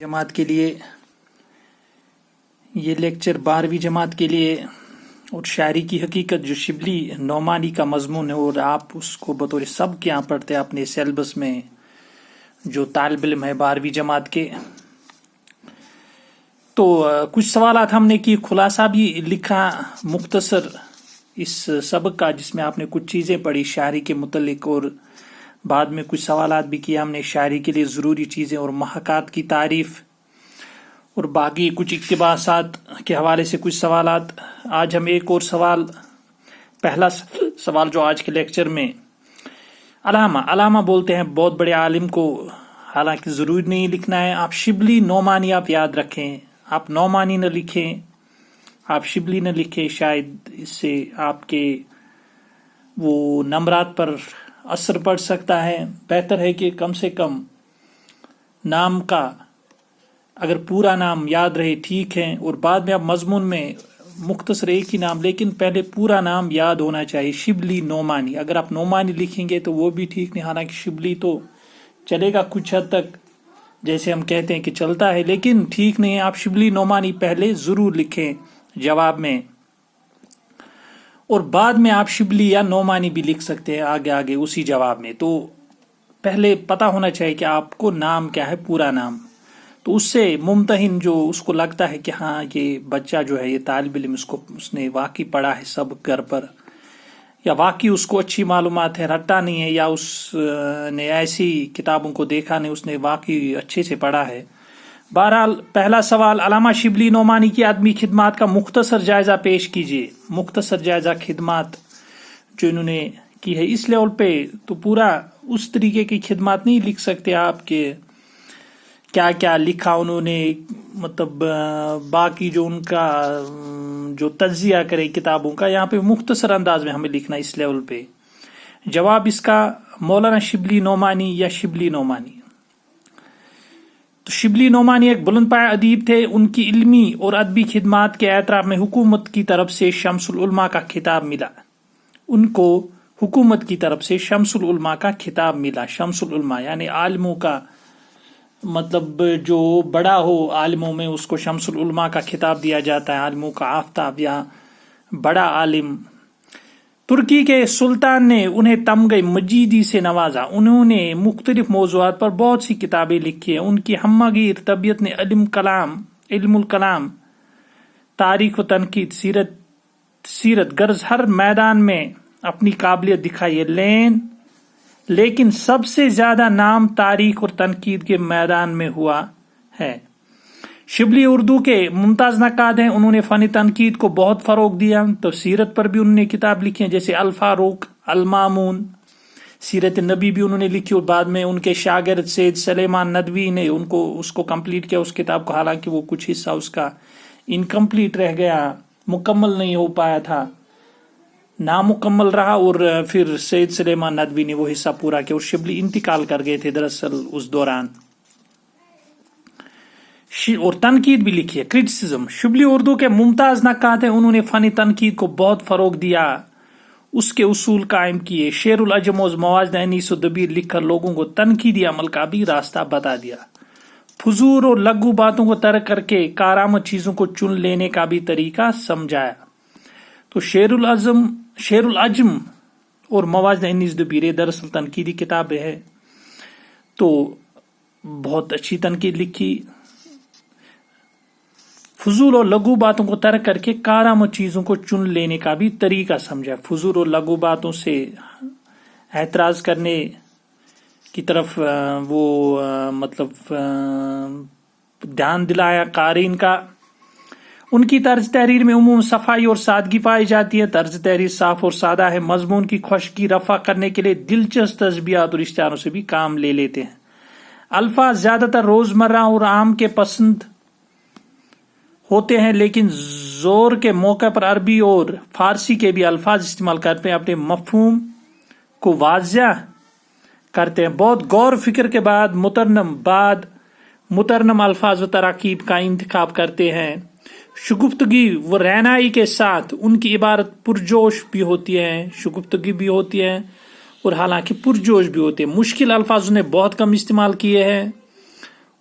जमात के लिए ये लेक्चर 12वीं जमात के लिए और शायरी की हकीकत जो शिबली नौमानी का मजमून है और आप उसको बतौर सब के यहाँ पढ़ते हैं अपने सिलेबस में जो तालिब इल्म है 12वीं जमात के। तो कुछ सवालात हमने की, खुलासा भी लिखा मुख्तसर इस सबक का जिसमें आपने कुछ चीज़ें पढ़ी शायरी के मुतल्लिक और बाद में कुछ सवालात भी किया हमने शायरी के लिए ज़रूरी चीज़ें और महकात की तारीफ़ और बाकी कुछ इक़्तिबासात के हवाले से कुछ सवालात। आज हम एक और सवाल, पहला सवाल जो आज के लेक्चर में अलामा बोलते हैं बहुत बड़े आलिम को, हालांकि ज़रूरी नहीं लिखना है। आप शिबली नौमानी आप याद रखें, आप नौमानी न लिखें, आप शिबली न लिखें, शायद इससे आपके वो नंबरात पर असर पड़ सकता है। बेहतर है कि कम से कम नाम का अगर पूरा नाम याद रहे ठीक है, और बाद में आप मजमून में मुख्तसर एक ही नाम, लेकिन पहले पूरा नाम याद होना चाहिए। शिबली नौमानी, अगर आप नौमानी लिखेंगे तो वो भी ठीक नहीं, हालांकि शिबली तो चलेगा कुछ हद तक, जैसे हम कहते हैं कि चलता है, लेकिन ठीक नहीं है। आप शिबली नौमानी पहले ज़रूर लिखें जवाब में, और बाद में आप शिबली या नौमानी भी लिख सकते हैं आगे उसी जवाब में। तो पहले पता होना चाहिए कि आपको नाम क्या है, पूरा नाम। तो उससे मुमतहिन जो उसको लगता है कि हाँ ये बच्चा जो है ये तालिब इल्म, उसने वाकई पढ़ा है सब घर पर, या वाकई उसको अच्छी मालूमात है, रट्टा नहीं है, या उसने ऐसी किताबों को देखा नहीं, उसने वाकई अच्छे से पढ़ा है। बहरहाल पहला सवाल, अलामा शिबली नौमानी की आदमी खिदमात का मुख्तसर जायजा पेश कीजिए। मुख्तसर जायजा खिदमात जो इन्होंने की है इस लेवल पे, तो पूरा उस तरीके की खिदमात नहीं लिख सकते आप के क्या क्या लिखा उन्होंने, मतलब बाकी जो उनका जो तज्जिया करे किताबों का, यहाँ पे मुख्तसर अंदाज में हमें लिखना इस लेवल पे। जवाब इसका मौलाना शिबली नौमानी या शिबली नौमानी। तो शिबली नौमानी एक बुलंद पाया अदीब थे। उनकी इल्मी और अदबी खिदमात के एतराफ में हुकूमत की तरफ से शम्सुल उलमा का खिताब मिला। उनको हुकूमत की तरफ से शम्सुल उलमा का खिताब मिला। शम्सुल उलमा यानी आलिमों का, मतलब जो बड़ा हो आलिमों में उसको शम्सुल उलमा का खिताब दिया जाता है, आलिमों का आफ्ताब या बड़ा आलिम। तुर्की के सुल्तान ने उन्हें तमगे मजीदी से नवाजा। उन्होंने मुख्तलिफ मौज़ूआत पर बहुत सी किताबें लिखी हैं। उनकी हम्मागीर तबीयत ने इल्मुल कलाम, तारीख व तनकीद, सीरत गर्ज हर मैदान में अपनी काबिलियत दिखाई है, लेकिन सबसे ज्यादा नाम तारीख और तनकीद के मैदान में हुआ है। शिबली उर्दू के मुमताज नक्काद हैं। उन्होंने फन तनकीद को बहुत फरोग दिया। तो सीरत पर भी उन्होंने किताब लिखी है, जैसे अल फारूक, अल मामून, सीरत नबी भी उन्होंने लिखी, और बाद में उनके शागिर्द सैयद सलेमान नदवी ने उसको कंप्लीट किया उस किताब को, हालांकि वो कुछ हिस्सा उसका इनकम्प्लीट रह गया, मुकम्मल नहीं हो पाया था, नामुकम्मल रहा, और फिर सैयद सलेमान नदवी ने वो हिस्सा पूरा किया और शिबली इंतकाल कर गए थे दरअसल उस दौरान। और तनकीद भी लिखी है, क्रिटिसिज्म। शिबली उर्दू के मुमताज नक्काद हैं। उन्होंने फनी तनकीद को बहुत फरोग दिया, उसके उसूल कायम किए। शेरुल अजमोज मवाज़ अनीस दबीर लिखकर लोगों को तनकीदी अमल का भी रास्ता बता दिया। फजूर और लघु बातों को तर्क करके कारामद चीजों को चुन लेने का भी तरीका समझाया। तो शेरुल अजम और मवाज़ अनीस दबीर दरअसल तनकीदी किताबें है, तो बहुत अच्छी तनकीद लिखी। फजूल और लघु बातों को तर्क करके कारामद चीजों को चुन लेने का भी तरीका समझा। फजूल और लघु बातों से एतराज करने की तरफ मतलब ध्यान दिलाया कारीन का। उनकी तर्ज तहरीर में उमूम सफाई और सादगी पाई जाती है। तर्ज तहरीर साफ और सादा है। मजमून की खुशकी रफा करने के लिए दिलचस्प तस्बीहात और इश्तिहारों से भी काम ले लेते हैं। अल्फाज ज्यादातर रोजमर्रा और आम के पसंद होते हैं, लेकिन जोर के मौके पर अरबी और फारसी के भी अल्फाज इस्तेमाल करते हैं, अपने मफहूम को वाज़िह करते हैं। बहुत गौर फिक्र के बाद मुतरनम अल्फाज व तराकीब का इंतखाब करते हैं। शुगुफ्तगी व रहनाई के साथ उनकी इबारत पुरजोश भी होती है, शुगुफ्तगी भी होती है और हालांकि पुरजोश भी होती है। मुश्किल अल्फाज उन्हें बहुत कम इस्तेमाल किए हैं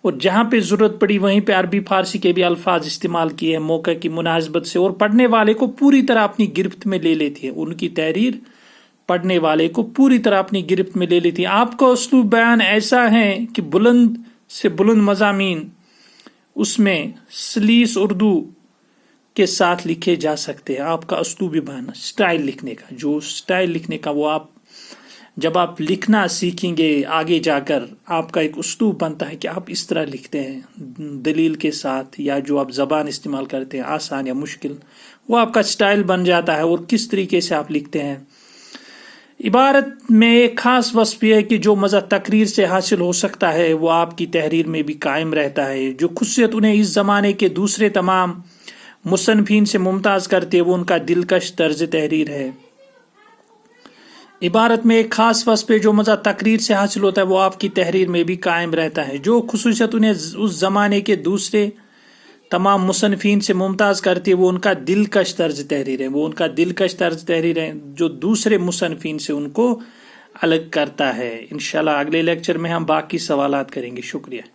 اور جہاں پہ ضرورت پڑی وہیں پہ عربی فارسی کے بھی الفاظ استعمال کیے ہیں موقع کی مناسبت سے، اور پڑھنے والے کو پوری طرح اپنی گرفت میں لے لیتی ہے. ان کی تحریر پڑھنے والے کو پوری طرح اپنی گرفت میں لے لیتی ہے. آپ کا اسلوب بیان ایسا ہے کہ بلند سے بلند مضامین اس میں سلیس اردو کے ساتھ لکھے جا سکتے ہیں. آپ کا اسلوب بیان، سٹائل لکھنے کا، جو سٹائل لکھنے کا، وہ آپ جب آپ لکھنا سیکھیں گے آگے جا کر آپ کا ایک اسلوب بنتا ہے کہ آپ اس طرح لکھتے ہیں دلیل کے ساتھ، یا جو آپ زبان استعمال کرتے ہیں آسان یا مشکل، وہ آپ کا سٹائل بن جاتا ہے اور کس طریقے سے آپ لکھتے ہیں. عبارت میں ایک خاص وصف یہ ہے کہ جو مزہ تقریر سے حاصل ہو سکتا ہے وہ آپ کی تحریر میں بھی قائم رہتا ہے. جو خصوصیت انہیں اس زمانے کے دوسرے تمام مصنفین سے ممتاز کرتے وہ ان کا دلکش طرز تحریر ہے. عبارت میں ایک خاص وصف ہے جو مزہ تقریر سے حاصل ہوتا ہے وہ آپ کی تحریر میں بھی قائم رہتا ہے. جو خصوصیت انہیں اس زمانے کے دوسرے تمام مصنفین سے ممتاز کرتی ہے وہ ان کا دلکش طرز تحریر ہے. وہ ان کا دلکش طرز تحریر ہے جو دوسرے مصنفین سے ان کو الگ کرتا ہے. انشاءاللہ اگلے لیکچر میں ہم باقی سوالات کریں گے. شکریہ.